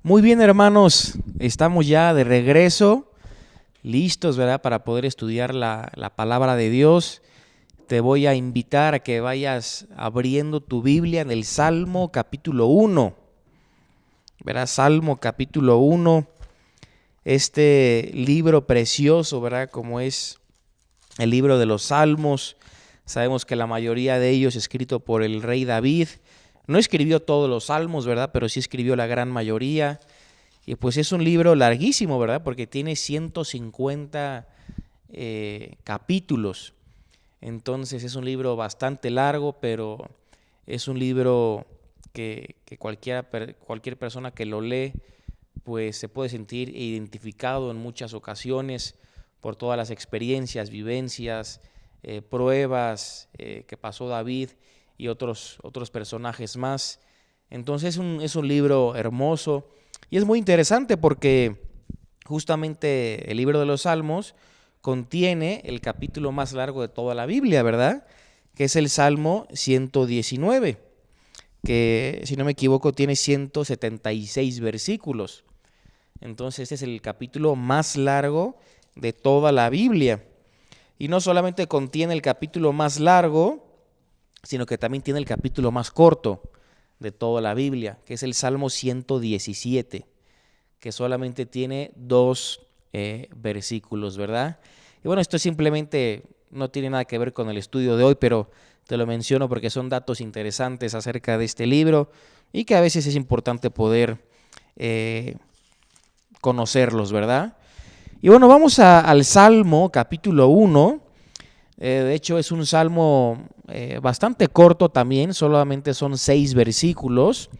Muy bien, hermanos, estamos ya de regreso, listos, ¿verdad? Para poder estudiar la palabra de Dios. Te voy a invitar a que vayas abriendo tu Biblia en el Salmo capítulo 1, ¿verdad? Salmo capítulo 1, este libro precioso, ¿verdad? Como es el libro de los Salmos. Sabemos que la mayoría de ellos escrito por el rey David. No escribió todos los salmos, ¿verdad? Pero sí escribió la gran mayoría. Y pues es un libro larguísimo, ¿verdad? Porque tiene 150 capítulos. Entonces es un libro bastante largo, pero es un libro que cualquier persona que lo lee, pues se puede sentir identificado en muchas ocasiones por todas las experiencias, vivencias, pruebas que pasó David y otros personajes más. Entonces es un libro hermoso y es muy interesante porque justamente el libro de los Salmos contiene el capítulo más largo de toda la Biblia, ¿verdad? Que es el Salmo 119, que si no me equivoco tiene 176 versículos. Entonces este es el capítulo más largo de toda la Biblia. Y no solamente contiene el capítulo más largo, sino que también tiene el capítulo más corto de toda la Biblia, que es el Salmo 117, que solamente tiene 2 versículos, ¿verdad? Y bueno, esto simplemente no tiene nada que ver con el estudio de hoy, pero te lo menciono porque son datos interesantes acerca de este libro y que a veces es importante poder conocerlos, ¿verdad? Y bueno, vamos al Salmo capítulo 1. De hecho, es un salmo bastante corto también, solamente son 6 versículos.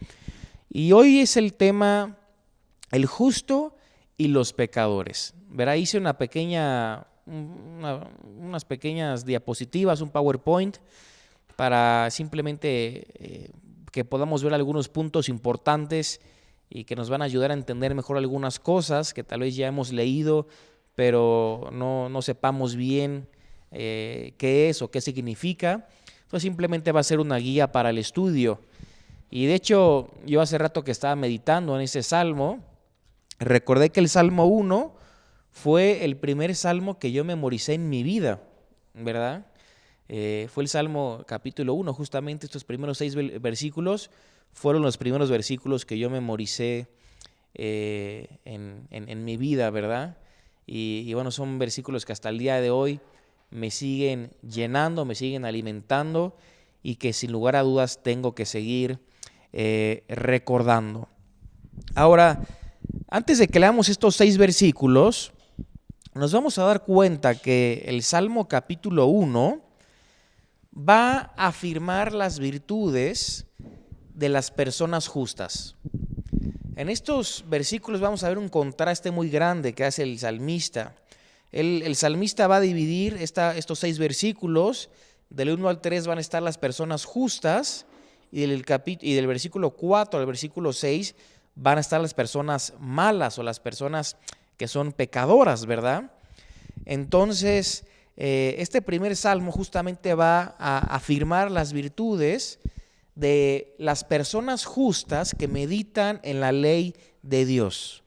Y hoy es el tema el justo y los pecadores. Verá, hice unas pequeñas diapositivas, un PowerPoint, para simplemente que podamos ver algunos puntos importantes y que nos van a ayudar a entender mejor algunas cosas que tal vez ya hemos leído, pero no sepamos bien qué es o qué significa. Entonces simplemente va a ser una guía para el estudio. Y de hecho, yo hace rato que estaba meditando en ese salmo, recordé que el Salmo 1 fue el primer salmo que yo memoricé en mi vida, ¿verdad? Fue el Salmo capítulo 1, justamente estos primeros 6 versículos fueron los primeros versículos que yo memoricé en mi vida, ¿verdad? Y bueno, son versículos que hasta el día de hoy me siguen llenando, me siguen alimentando y que sin lugar a dudas tengo que seguir recordando. Ahora, antes de que leamos estos 6 versículos, nos vamos a dar cuenta que el Salmo capítulo 1 va a afirmar las virtudes de las personas justas. En estos versículos vamos a ver un contraste muy grande que hace el salmista. El salmista va a dividir estos 6 versículos, del 1 al 3 van a estar las personas justas y del versículo 4 al versículo 6 van a estar las personas malas o las personas que son pecadoras, ¿verdad? Entonces, este primer salmo justamente va a afirmar las virtudes de las personas justas que meditan en la ley de Dios,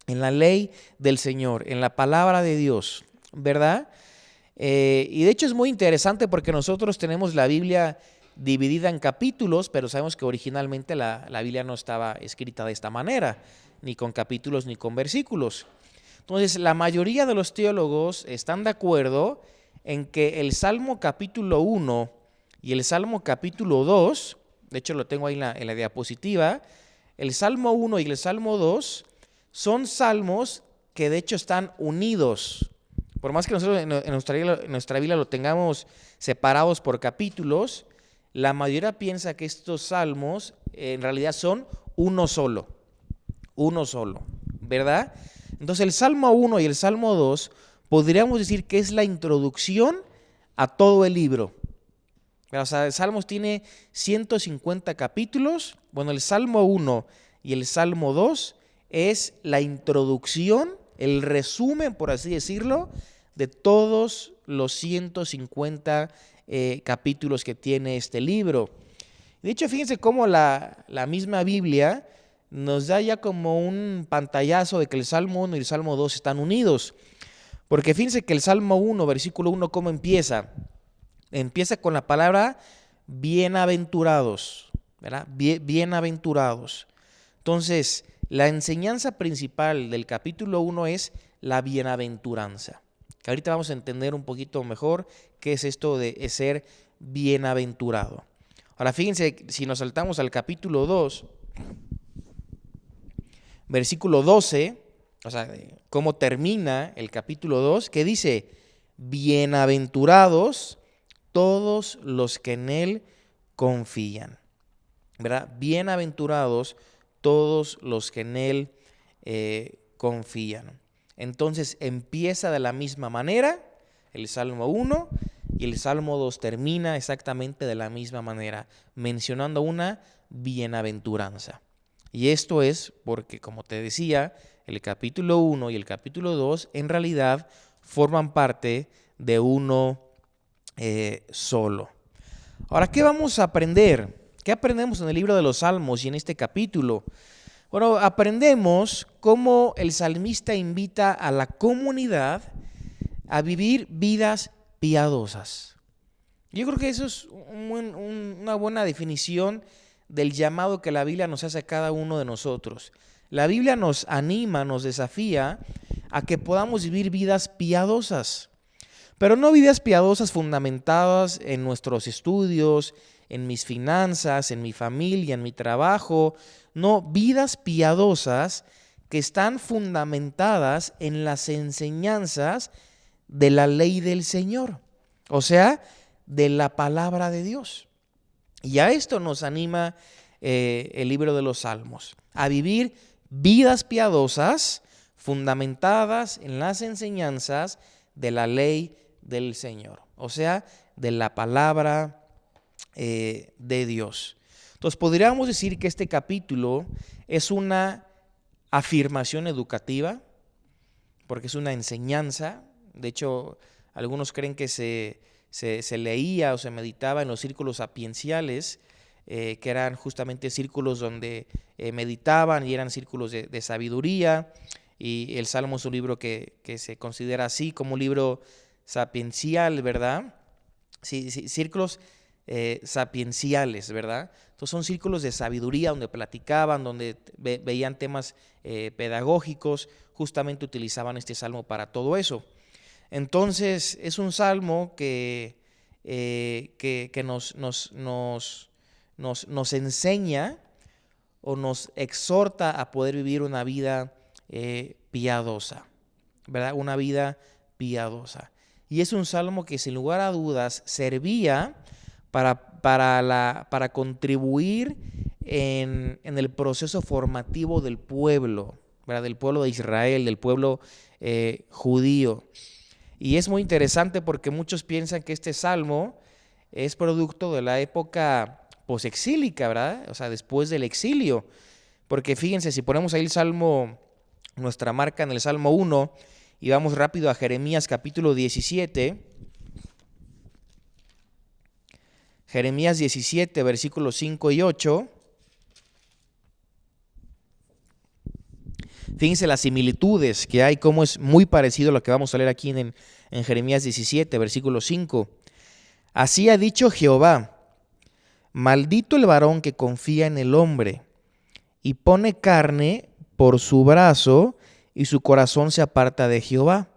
en la ley del Señor, en la palabra de Dios, ¿verdad? Y de hecho es muy interesante porque nosotros tenemos la Biblia dividida en capítulos, pero sabemos que originalmente la Biblia no estaba escrita de esta manera, ni con capítulos ni con versículos. Entonces, la mayoría de los teólogos están de acuerdo en que el Salmo capítulo 1 y el Salmo capítulo 2, de hecho lo tengo ahí en la diapositiva, el Salmo 1 y el Salmo 2 son salmos que de hecho están unidos. Por más que nosotros en nuestra Biblia lo tengamos separados por capítulos, la mayoría piensa que estos salmos en realidad son uno solo, ¿verdad? Entonces el Salmo 1 y el Salmo 2 podríamos decir que es la introducción a todo el libro. O sea, el Salmos tiene 150 capítulos. Bueno, el Salmo 1 y el Salmo 2 es la introducción, el resumen, por así decirlo, de todos los 150 capítulos que tiene este libro. De hecho, fíjense cómo la misma Biblia nos da ya como un pantallazo de que el Salmo 1 y el Salmo 2 están unidos. Porque fíjense que el Salmo 1, versículo 1, ¿cómo empieza? Empieza con la palabra bienaventurados, ¿verdad? Bienaventurados. Entonces, la enseñanza principal del capítulo 1 es la bienaventuranza. Que ahorita vamos a entender un poquito mejor qué es esto de ser bienaventurado. Ahora fíjense, si nos saltamos al capítulo 2, versículo 12, o sea, cómo termina el capítulo 2, que dice, bienaventurados todos los que en él confían, ¿verdad? Bienaventurados todos los que en él confían. Entonces empieza de la misma manera el Salmo 1 y el Salmo 2 termina exactamente de la misma manera, mencionando una bienaventuranza. Y esto es porque, como te decía, el capítulo 1 y el capítulo 2 en realidad forman parte de uno solo. Ahora, ¿qué vamos a aprender? ¿Qué aprendemos en el libro de los Salmos y en este capítulo? Bueno, aprendemos cómo el salmista invita a la comunidad a vivir vidas piadosas. Yo creo que eso es una buena definición del llamado que la Biblia nos hace a cada uno de nosotros. La Biblia nos anima, nos desafía a que podamos vivir vidas piadosas, pero no vidas piadosas fundamentadas en nuestros estudios, en mis finanzas, en mi familia, en mi trabajo. No, vidas piadosas que están fundamentadas en las enseñanzas de la ley del Señor, o sea, de la palabra de Dios. Y a esto nos anima el libro de los Salmos, a vivir vidas piadosas fundamentadas en las enseñanzas de la ley del Señor, o sea, de la palabra de Dios. Entonces podríamos decir que este capítulo es una afirmación educativa, porque es una enseñanza. De hecho, algunos creen que se leía o se meditaba en los círculos sapienciales, que eran justamente círculos donde meditaban y eran círculos de sabiduría. Y el Salmo es un libro que se considera así, como un libro sapiencial, ¿verdad? Sí, círculos sapienciales, ¿verdad? Entonces son círculos de sabiduría donde platicaban, donde veían temas pedagógicos, justamente utilizaban este salmo para todo eso. Entonces es un salmo que nos enseña o nos exhorta a poder vivir una vida piadosa, ¿verdad? Una vida piadosa. Y es un salmo que sin lugar a dudas servía para contribuir en el proceso formativo del pueblo, ¿verdad? Del pueblo de Israel, del pueblo judío. Y es muy interesante porque muchos piensan que este salmo es producto de la época posexílica, ¿verdad? O sea, después del exilio. Porque fíjense, si ponemos ahí el salmo, nuestra marca en el Salmo 1, y vamos rápido a Jeremías capítulo 17. Jeremías 17, versículos 5 y 8. Fíjense las similitudes que hay, cómo es muy parecido a lo que vamos a leer aquí en Jeremías 17, versículo 5. Así ha dicho Jehová, maldito el varón que confía en el hombre y pone carne por su brazo y su corazón se aparta de Jehová.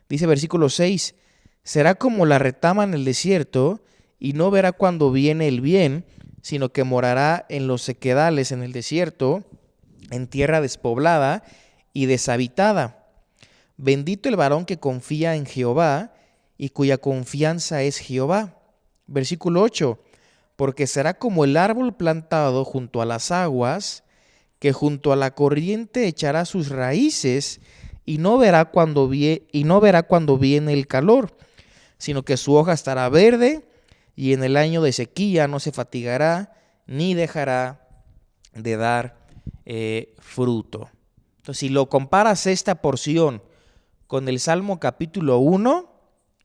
Dice versículo 6, será como la retama en el desierto y no verá cuando viene el bien, sino que morará en los sequedales en el desierto, en tierra despoblada y deshabitada. Bendito el varón que confía en Jehová y cuya confianza es Jehová. Versículo 8, porque será como el árbol plantado junto a las aguas, que junto a la corriente echará sus raíces y no verá cuando viene el calor, sino que su hoja estará verde y en el año de sequía no se fatigará ni dejará de dar fruto. Entonces, si lo comparas esta porción con el Salmo capítulo 1,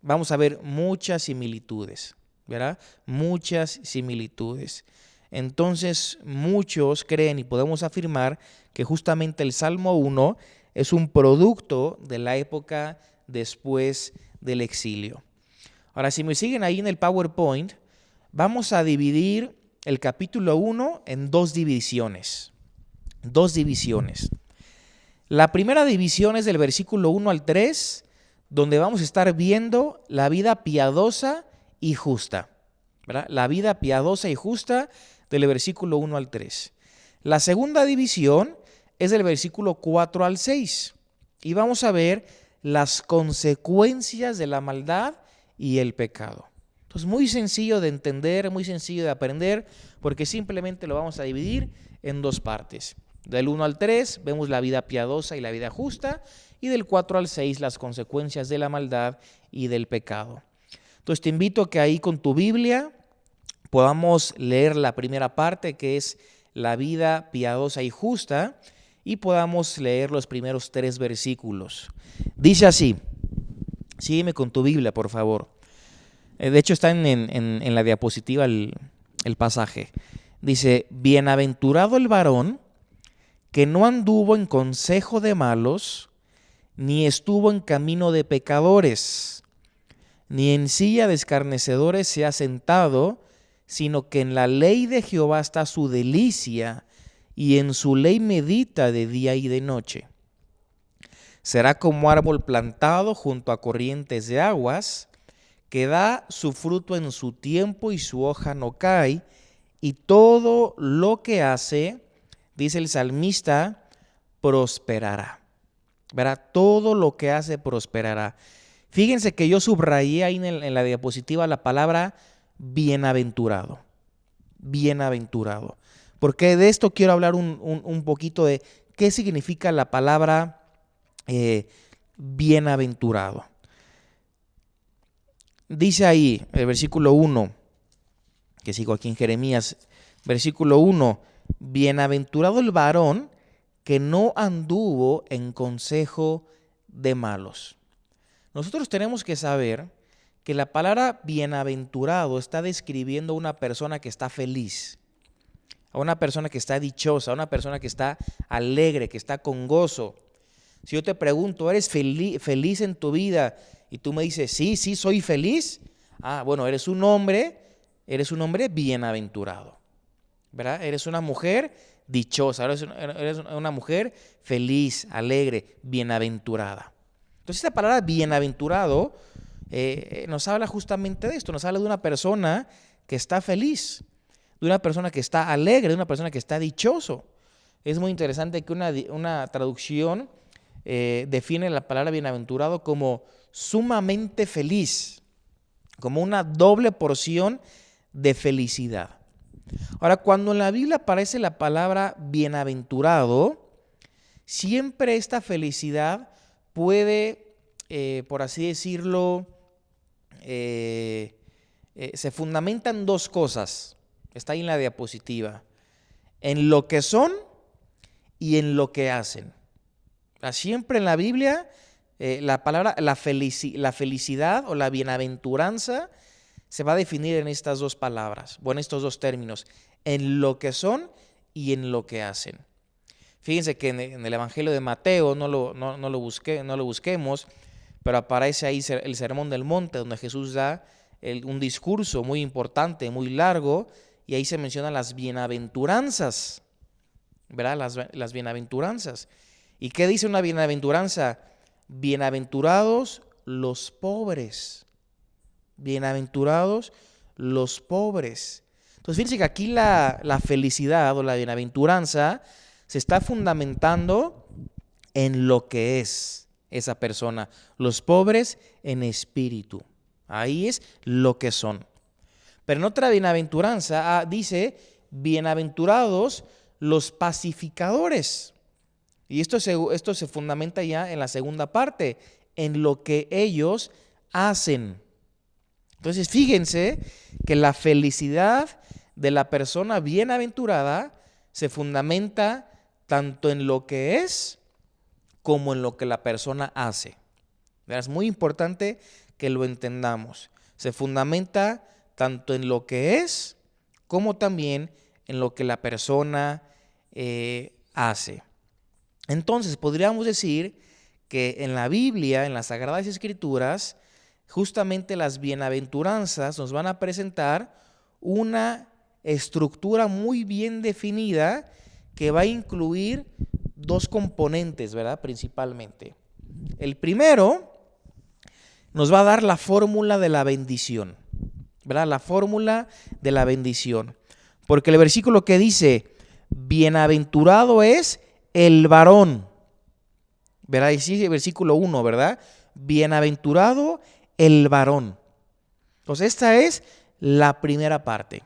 vamos a ver muchas similitudes, ¿verdad? Muchas similitudes. Entonces muchos creen y podemos afirmar que justamente el Salmo 1 es un producto de la época después del exilio. Ahora, si me siguen ahí en el PowerPoint, vamos a dividir el capítulo 1 en dos divisiones. La primera división es del versículo 1 al 3, donde vamos a estar viendo la vida piadosa y justa, ¿verdad? La vida piadosa y justa del versículo 1 al 3. La segunda división es del versículo 4 al 6 y vamos a ver las consecuencias de la maldad y el pecado. Entonces, muy sencillo de entender, muy sencillo de aprender, porque simplemente lo vamos a dividir en dos partes. Del 1 al 3 vemos la vida piadosa y la vida justa, y del 4 al 6 las consecuencias de la maldad y del pecado. Entonces te invito a que ahí con tu Biblia podamos leer la primera parte, que es la vida piadosa y justa, y podamos leer los primeros 3 versículos. Dice así, sígueme con tu Biblia, por favor. De hecho está en la diapositiva el pasaje. Dice, bienaventurado el varón que no anduvo en consejo de malos, ni estuvo en camino de pecadores, ni en silla de escarnecedores se ha sentado, sino que en la ley de Jehová está su delicia, y en su ley medita de día y de noche. Será como árbol plantado junto a corrientes de aguas, que da su fruto en su tiempo y su hoja no cae, y todo lo que hace, dice el salmista, prosperará. ¿Verdad? Todo lo que hace prosperará. Fíjense que yo subrayé ahí en la diapositiva la palabra bienaventurado. Bienaventurado. Porque de esto quiero hablar un poquito de qué significa la palabra bienaventurado. Dice ahí el versículo 1, que sigo aquí en Jeremías, versículo 1, bienaventurado el varón que no anduvo en consejo de malos. Nosotros tenemos que saber que la palabra bienaventurado está describiendo a una persona que está feliz, a una persona que está dichosa, a una persona que está alegre, que está con gozo. Si yo te pregunto, ¿eres feliz en tu vida? Y tú me dices, sí, soy feliz. Bueno, eres un hombre bienaventurado, ¿verdad? Eres una mujer dichosa, eres una mujer feliz, alegre, bienaventurada. Entonces esta palabra bienaventurado nos habla justamente de esto, nos habla de una persona que está feliz, de una persona que está alegre, de una persona que está dichoso. Es muy interesante que una traducción define la palabra bienaventurado como sumamente feliz, como una doble porción de felicidad. Ahora, cuando en la Biblia aparece la palabra bienaventurado, siempre esta felicidad puede, por así decirlo, se fundamenta en dos cosas. Está ahí en la diapositiva. En lo que son y en lo que hacen. Siempre en la Biblia la palabra, la felicidad o la bienaventuranza se va a definir en estas dos palabras, o en estos dos términos, en lo que son y en lo que hacen. Fíjense que en el Evangelio de Mateo, no lo busquemos, pero aparece ahí el Sermón del Monte, donde Jesús da un discurso muy importante, muy largo, y ahí se mencionan las bienaventuranzas, ¿verdad? Las bienaventuranzas. ¿Y qué dice una bienaventuranza? Bienaventurados los pobres. Bienaventurados los pobres. Entonces fíjense que aquí la felicidad o la bienaventuranza se está fundamentando en lo que es esa persona. Los pobres en espíritu. Ahí es lo que son. Pero en otra bienaventuranza dice, bienaventurados los pacificadores. Y esto se fundamenta ya en la segunda parte, en lo que ellos hacen. Entonces fíjense que la felicidad de la persona bienaventurada se fundamenta tanto en lo que es como en lo que la persona hace. Es muy importante que lo entendamos. Se fundamenta tanto en lo que es como también en lo que la persona hace. Entonces, podríamos decir que en la Biblia, en las Sagradas Escrituras, justamente las bienaventuranzas nos van a presentar una estructura muy bien definida que va a incluir dos componentes, ¿verdad? Principalmente. El primero nos va a dar la fórmula de la bendición, ¿verdad? La fórmula de la bendición. Porque el versículo que dice, bienaventurado es el varón, ¿verdad? Y sigue el versículo 1, ¿verdad? Bienaventurado el varón. Entonces esta es la primera parte.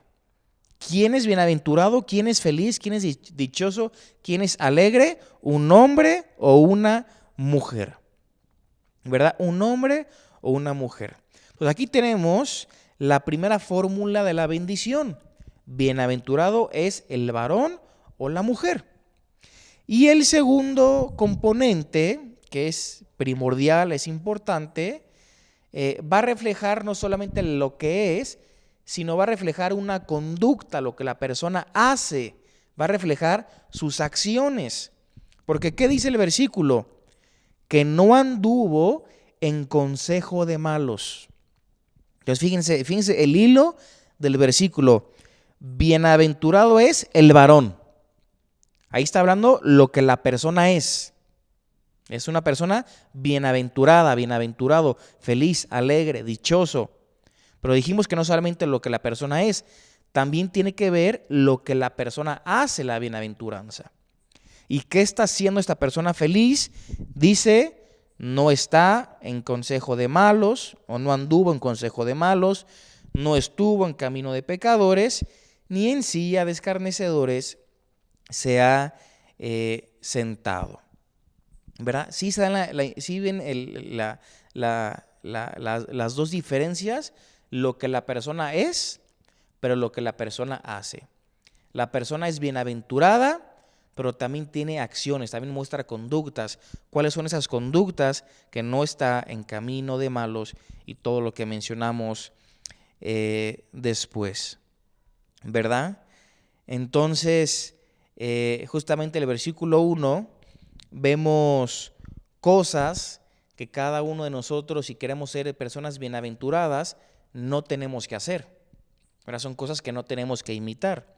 ¿Quién es bienaventurado? ¿Quién es feliz? ¿Quién es dichoso? ¿Quién es alegre? ¿Un hombre o una mujer? ¿Verdad? Un hombre o una mujer. Pues aquí tenemos la primera fórmula de la bendición. Bienaventurado es el varón o la mujer. Y el segundo componente, que es primordial, es importante, va a reflejar no solamente lo que es, sino va a reflejar una conducta, lo que la persona hace, va a reflejar sus acciones. Porque ¿qué dice el versículo? Que no anduvo en consejo de malos. Entonces fíjense el hilo del versículo. Bienaventurado es el varón. Ahí está hablando lo que la persona es. Es una persona bienaventurada, bienaventurado, feliz, alegre, dichoso. Pero dijimos que no solamente lo que la persona es, también tiene que ver lo que la persona hace, la bienaventuranza. ¿Y qué está haciendo esta persona feliz? Dice, no está en consejo de malos, o no anduvo en consejo de malos, no estuvo en camino de pecadores, ni en silla de escarnecedores se ha sentado. ¿Verdad? Sí, sí ven las dos diferencias, lo que la persona es, pero lo que la persona hace. La persona es bienaventurada, pero también tiene acciones, también muestra conductas. ¿Cuáles son esas conductas? Que no está en camino de malos y todo lo que mencionamos después, ¿verdad? Entonces, justamente el versículo 1, vemos cosas que cada uno de nosotros, si queremos ser personas bienaventuradas, no tenemos que hacer. ¿Verdad? Son cosas que no tenemos que imitar.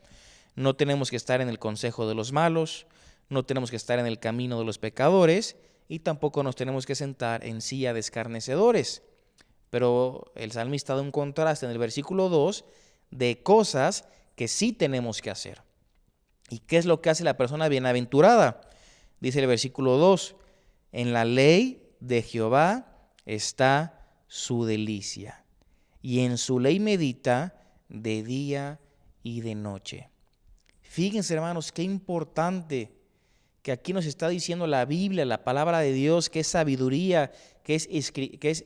No tenemos que estar en el consejo de los malos, no tenemos que estar en el camino de los pecadores y tampoco nos tenemos que sentar en silla de escarnecedores. Pero el salmista da un contraste en el versículo 2 de cosas que sí tenemos que hacer. ¿Y qué es lo que hace la persona bienaventurada? Dice el versículo 2, en la ley de Jehová está su delicia, y en su ley medita de día y de noche. Fíjense, hermanos, qué importante que aquí nos está diciendo la Biblia, la palabra de Dios, que es sabiduría, que es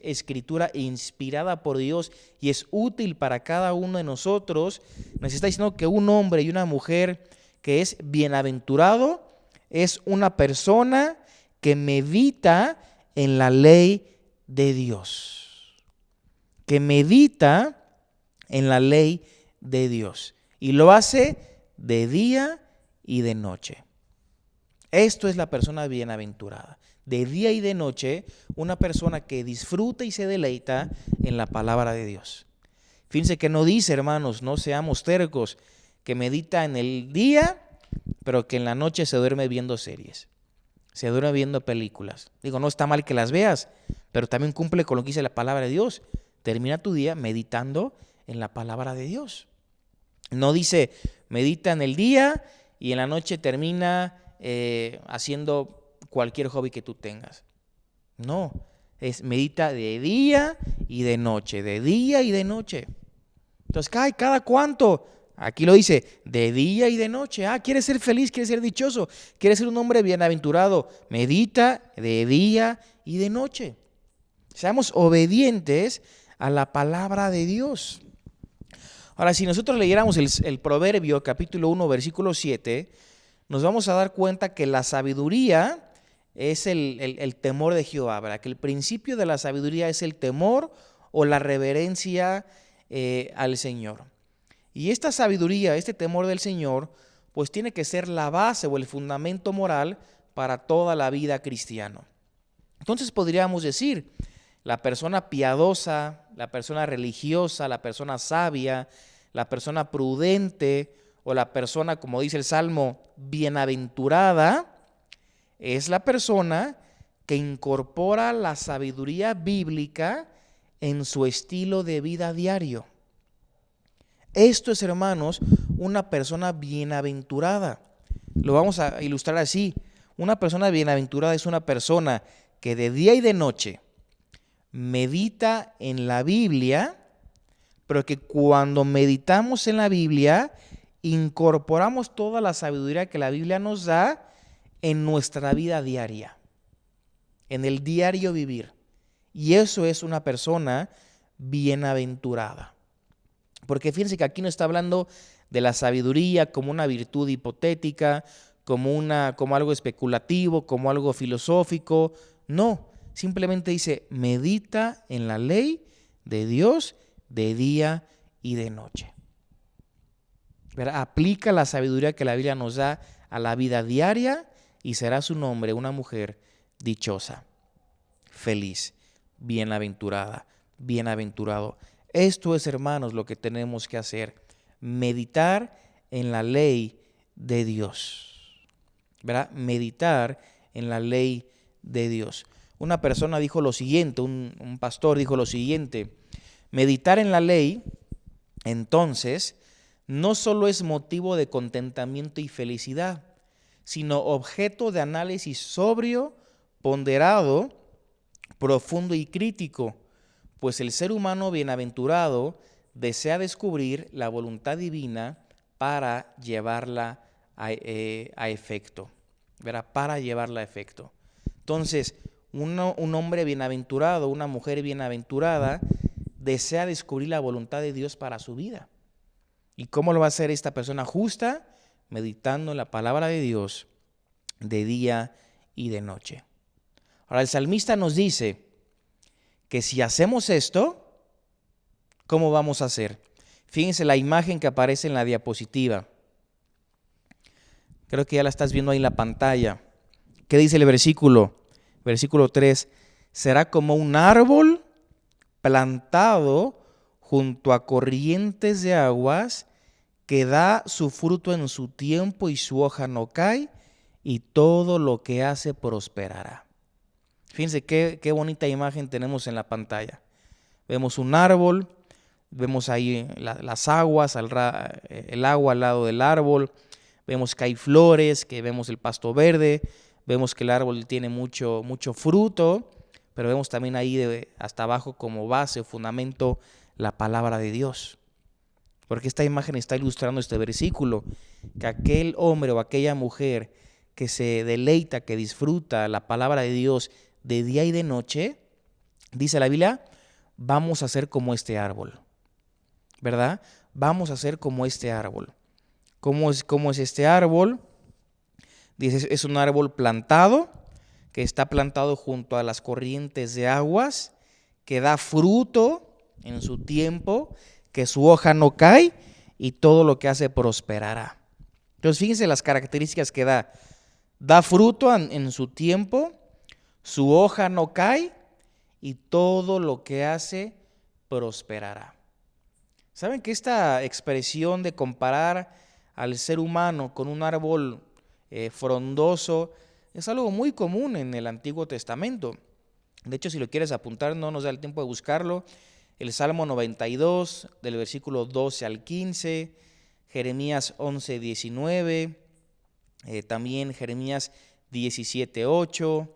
escritura inspirada por Dios y es útil para cada uno de nosotros. Nos está diciendo que un hombre y una mujer que es bienaventurado es una persona que medita en la ley de Dios. Que medita en la ley de Dios. Y lo hace de día y de noche. Esto es la persona bienaventurada. De día y de noche, una persona que disfruta y se deleita en la palabra de Dios. Fíjense que no dice, hermanos, no seamos tercos, que medita en el día, pero que en la noche se duerme viendo series, se duerme viendo películas. Digo, no está mal que las veas, pero también cumple con lo que dice la palabra de Dios. Termina tu día meditando en la palabra de Dios. No dice, medita en el día y en la noche termina haciendo cualquier hobby que tú tengas. No, es medita de día y de noche, de día y de noche. Entonces, ¿cada cuánto? Aquí lo dice, de día y de noche. ¿Quieres ser feliz? ¿Quieres ser dichoso? ¿Quieres ser un hombre bienaventurado? Medita de día y de noche. Seamos obedientes a la palabra de Dios. Ahora, si nosotros leyéramos el Proverbio, capítulo 1, versículo 7, nos vamos a dar cuenta que la sabiduría es el temor de Jehová, ¿verdad? Que el principio de la sabiduría es el temor o la reverencia al Señor. Y esta sabiduría, este temor del Señor, pues tiene que ser la base o el fundamento moral para toda la vida cristiana. Entonces podríamos decir, la persona piadosa, la persona religiosa, la persona sabia, la persona prudente o la persona, como dice el Salmo, bienaventurada, es la persona que incorpora la sabiduría bíblica en su estilo de vida diario. Esto es, hermanos, una persona bienaventurada. Lo vamos a ilustrar así. Una persona bienaventurada es una persona que de día y de noche medita en la Biblia, pero que cuando meditamos en la Biblia, incorporamos toda la sabiduría que la Biblia nos da en nuestra vida diaria, en el diario vivir. Y eso es una persona bienaventurada. Porque fíjense que aquí no está hablando de la sabiduría como una virtud hipotética, como algo especulativo, como algo filosófico. No, simplemente dice, medita en la ley de Dios de día y de noche. ¿Verdad? Aplica la sabiduría que la Biblia nos da a la vida diaria y será su nombre una mujer dichosa, feliz, bienaventurada, bienaventurado. Esto es, hermanos, lo que tenemos que hacer, meditar en la ley de Dios, ¿verdad? Meditar en la ley de Dios. Una persona dijo lo siguiente, un pastor dijo lo siguiente, meditar en la ley, entonces, no solo es motivo de contentamiento y felicidad, sino objeto de análisis sobrio, ponderado, profundo y crítico, pues el ser humano bienaventurado desea descubrir la voluntad divina para llevarla a efecto, ¿verdad? Para llevarla a efecto. Entonces, un hombre bienaventurado, una mujer bienaventurada, desea descubrir la voluntad de Dios para su vida. ¿Y cómo lo va a hacer esta persona justa? Meditando en la palabra de Dios de día y de noche. Ahora, el salmista nos dice que si hacemos esto, ¿cómo vamos a hacer? Fíjense la imagen que aparece en la diapositiva. Creo que ya la estás viendo ahí en la pantalla. ¿Qué dice el versículo? Versículo 3. Será como un árbol plantado junto a corrientes de aguas que da su fruto en su tiempo y su hoja no cae y todo lo que hace prosperará. Fíjense qué bonita imagen tenemos en la pantalla. Vemos un árbol, vemos ahí las aguas, el agua al lado del árbol, vemos que hay flores, que vemos el pasto verde, vemos que el árbol tiene mucho fruto, pero vemos también ahí hasta abajo como base o fundamento la palabra de Dios. Porque esta imagen está ilustrando este versículo, que aquel hombre o aquella mujer que se deleita, que disfruta la palabra de Dios de día y de noche, dice la Biblia, vamos a ser como este árbol, ¿verdad? Vamos a ser como este árbol. ¿Cómo es este árbol? Dice, es un árbol plantado, que está plantado junto a las corrientes de aguas, que da fruto en su tiempo, que su hoja no cae y todo lo que hace prosperará. Entonces fíjense las características que da. Da fruto en su tiempo, su hoja no cae y todo lo que hace prosperará. ¿Saben que esta expresión de comparar al ser humano con un árbol frondoso es algo muy común en el Antiguo Testamento? De hecho, si lo quieres apuntar, no nos da el tiempo de buscarlo. El Salmo 92, del versículo 12 al 15, Jeremías 11, 19, también Jeremías 17, 8,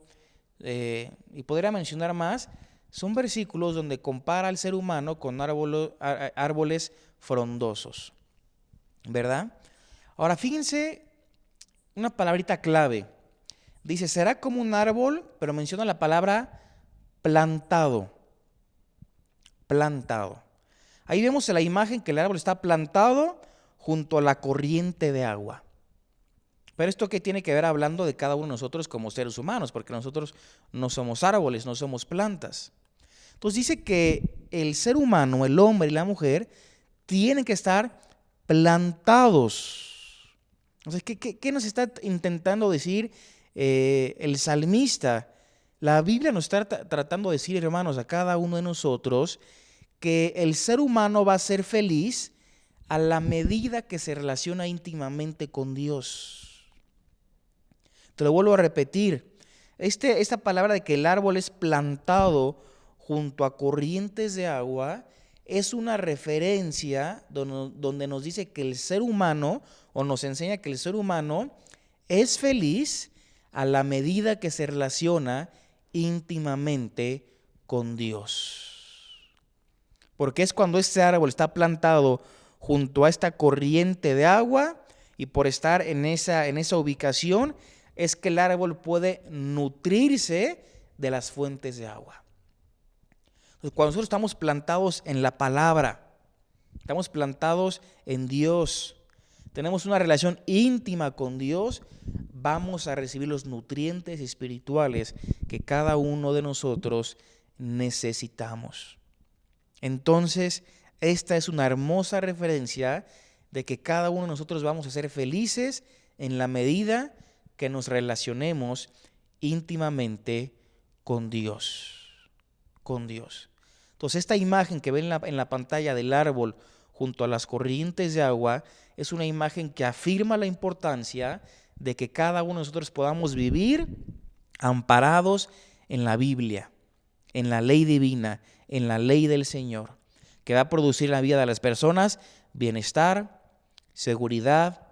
y podría mencionar más. Son versículos donde compara al ser humano con árboles frondosos, ¿verdad? Ahora fíjense una palabrita clave. Dice, será como un árbol, pero menciona la palabra plantado. Plantado. Ahí vemos en la imagen que el árbol está plantado junto a la corriente de agua. Pero esto que tiene que ver hablando de cada uno de nosotros como seres humanos, porque nosotros no somos árboles, no somos plantas. Entonces dice que el ser humano, el hombre y la mujer, tienen que estar plantados. Entonces, ¿qué nos está intentando decir el salmista? La Biblia nos está tratando de decir, hermanos, a cada uno de nosotros, que el ser humano va a ser feliz a la medida que se relaciona íntimamente con Dios. Te lo vuelvo a repetir. Esta palabra de que el árbol es plantado junto a corrientes de agua es una referencia donde nos dice que el ser humano, o nos enseña que el ser humano es feliz a la medida que se relaciona íntimamente con Dios. Porque es cuando este árbol está plantado junto a esta corriente de agua, y por estar en esa ubicación es que el árbol puede nutrirse de las fuentes de agua. Entonces, cuando nosotros estamos plantados en la palabra, estamos plantados en Dios, tenemos una relación íntima con Dios, vamos a recibir los nutrientes espirituales que cada uno de nosotros necesitamos. Entonces, esta es una hermosa referencia de que cada uno de nosotros vamos a ser felices en la medida que nos relacionemos íntimamente con Dios. Con Dios. Entonces, esta imagen que ven en la pantalla del árbol junto a las corrientes de agua es una imagen que afirma la importancia de que cada uno de nosotros podamos vivir amparados en la Biblia, en la ley divina, en la ley del Señor, que va a producir en la vida de las personas bienestar, seguridad,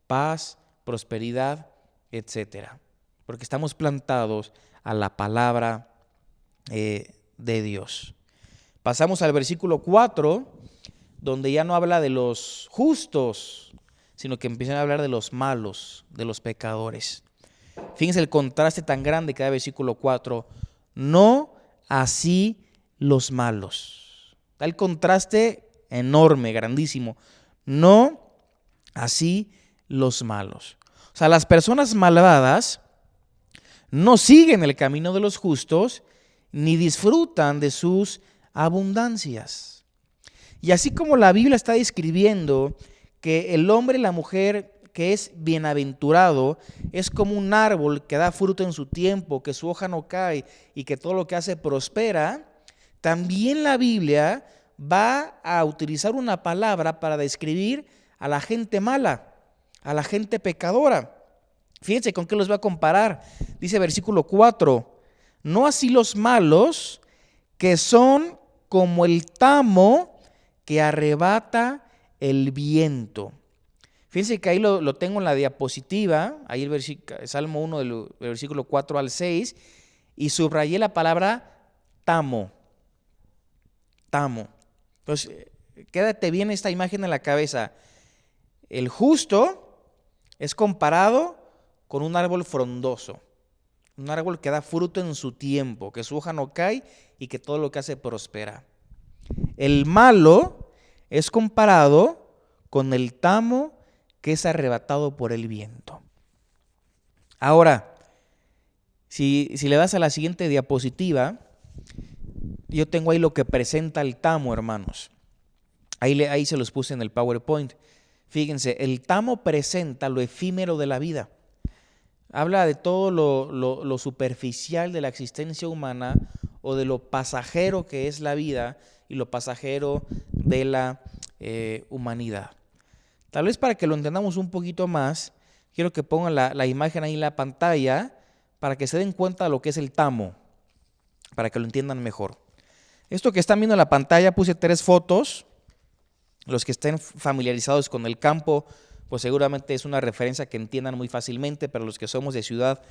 paz, prosperidad, etcétera, porque estamos plantados a la palabra de Dios. Pasamos al versículo 4, donde ya no habla de los justos, sino que empiezan a hablar de los malos, de los pecadores. Fíjense el contraste tan grande que da el versículo 4. No así los malos. Da el contraste enorme, grandísimo. No así los malos. O sea, las personas malvadas no siguen el camino de los justos ni disfrutan de sus abundancias. Y así como la Biblia está describiendo que el hombre y la mujer que es bienaventurado es como un árbol que da fruto en su tiempo, que su hoja no cae y que todo lo que hace prospera, también la Biblia va a utilizar una palabra para describir a la gente mala, a la gente pecadora. Fíjense con qué los va a comparar. Dice versículo 4, no así los malos, que son como el tamo que arrebata el viento. Fíjense que ahí lo tengo en la diapositiva, ahí el Salmo 1 del versículo 4 al 6, y subrayé la palabra tamo. Tamo. Entonces, quédate bien esta imagen en la cabeza. El justo es comparado con un árbol frondoso, un árbol que da fruto en su tiempo, que su hoja no cae y que todo lo que hace prospera. El malo es comparado con el tamo que es arrebatado por el viento. Ahora, si le das a la siguiente diapositiva, yo tengo ahí lo que presenta el tamo, hermanos. Ahí se los puse en el PowerPoint. Fíjense, el tamo presenta lo efímero de la vida. Habla de todo lo superficial de la existencia humana o de lo pasajero que es la vida y lo pasajero de la humanidad. Tal vez para que lo entendamos un poquito más, quiero que pongan la imagen ahí en la pantalla para que se den cuenta de lo que es el tamo, para que lo entiendan mejor. Esto que están viendo en la pantalla, puse 3 fotos. Los que estén familiarizados con el campo, pues seguramente es una referencia que entiendan muy fácilmente, pero los que somos de ciudad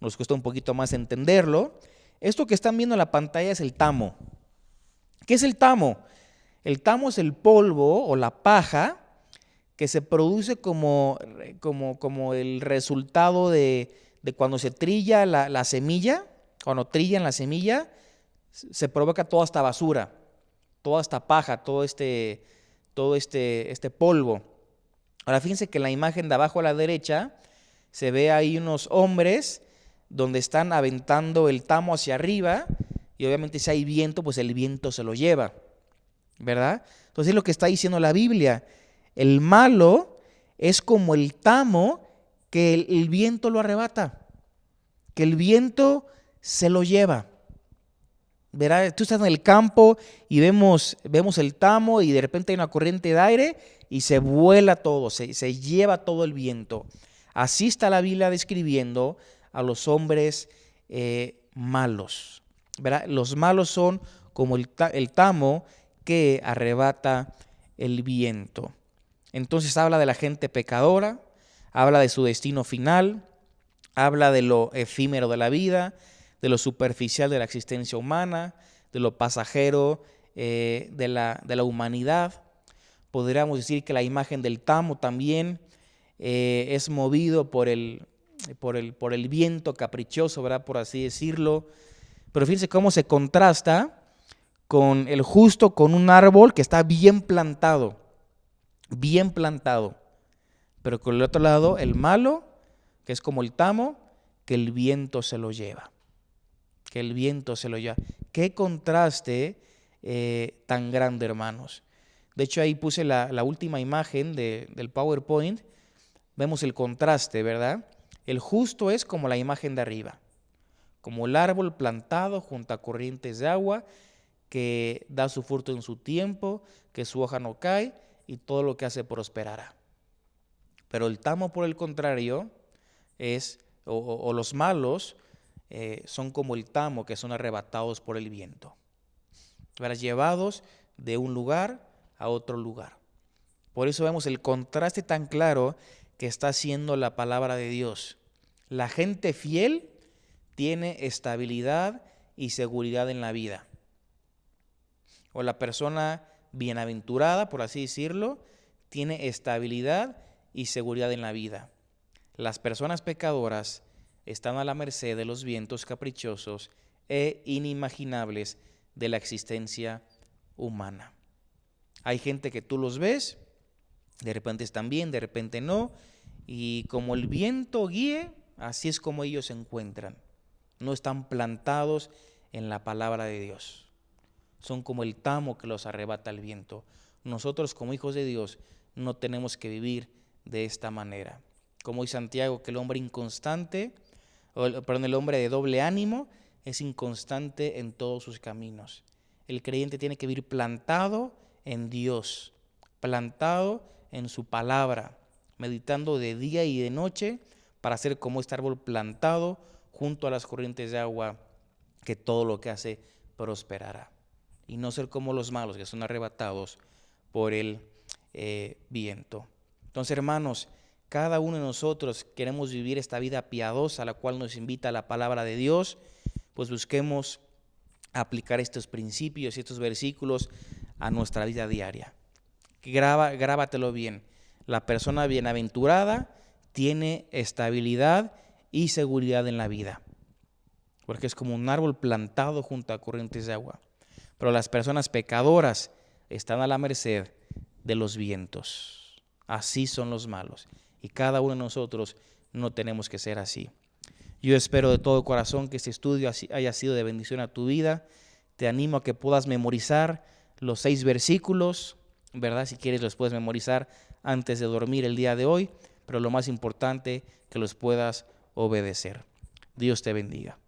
nos cuesta un poquito más entenderlo. Esto que están viendo en la pantalla es el tamo. ¿Qué es el tamo? El tamo es el polvo o la paja que se produce como el resultado de cuando se trilla la semilla. Cuando trillan la semilla, se provoca toda esta basura, toda esta paja, todo este polvo. Ahora fíjense que en la imagen de abajo a la derecha se ve ahí unos hombres donde están aventando el tamo hacia arriba y obviamente si hay viento, pues el viento se lo lleva, ¿verdad? Entonces es lo que está diciendo la Biblia. El malo es como el tamo que el viento lo arrebata, que el viento se lo lleva. Verá, tú estás en el campo y vemos el tamo y de repente hay una corriente de aire y se vuela todo, se lleva todo el viento. Así está la Biblia describiendo a los hombres malos. ¿Verdad? Los malos son como el tamo que arrebata el viento. Entonces habla de la gente pecadora, habla de su destino final, habla de lo efímero de la vida, de lo superficial de la existencia humana, de lo pasajero de la humanidad. Podríamos decir que la imagen del tamo también es movido por el viento caprichoso, ¿verdad? Por así decirlo. Pero fíjense cómo se contrasta con el justo, con un árbol que está bien plantado, pero con el otro lado el malo, que es como el tamo, que el viento se lo lleva, Qué contraste tan grande, hermanos. De hecho, ahí puse la última imagen del PowerPoint. Vemos el contraste, ¿verdad? El justo es como la imagen de arriba, como el árbol plantado junto a corrientes de agua, que da su fruto en su tiempo, que su hoja no cae y todo lo que hace prosperará. Pero el tamo, por el contrario, o los malos son como el tamo, que son arrebatados por el viento, llevados de un lugar a otro lugar. Por eso vemos el contraste tan claro que está haciendo la palabra de Dios. La gente fiel tiene estabilidad y seguridad en la vida. O la persona bienaventurada, por así decirlo, tiene estabilidad y seguridad en la vida. Las personas pecadoras están a la merced de los vientos caprichosos e inimaginables de la existencia humana. Hay gente que tú los ves, de repente están bien, de repente no, y como el viento guíe, así es como ellos se encuentran. No están plantados en la palabra de Dios. Son como el tamo que los arrebata el viento. Nosotros, como hijos de Dios, no tenemos que vivir de esta manera. Como dice Santiago, que el hombre el hombre de doble ánimo es inconstante en todos sus caminos. El creyente tiene que vivir plantado en Dios, plantado en su palabra, meditando de día y de noche para ser como este árbol plantado junto a las corrientes de agua, que todo lo que hace prosperará. Y no ser como los malos, que son arrebatados por el viento. Entonces, hermanos, cada uno de nosotros queremos vivir esta vida piadosa a la cual nos invita la palabra de Dios, pues busquemos aplicar estos principios y estos versículos a nuestra vida diaria. Grábatelo bien. La persona bienaventurada tiene estabilidad y seguridad en la vida, porque es como un árbol plantado junto a corrientes de agua. Pero las personas pecadoras están a la merced de los vientos. Así son los malos. Y cada uno de nosotros no tenemos que ser así. Yo espero de todo corazón que este estudio haya sido de bendición a tu vida. Te animo a que puedas memorizar los 6 versículos, ¿verdad? Si quieres los puedes memorizar antes de dormir el día de hoy, pero lo más importante, que los puedas obedecer. Dios te bendiga.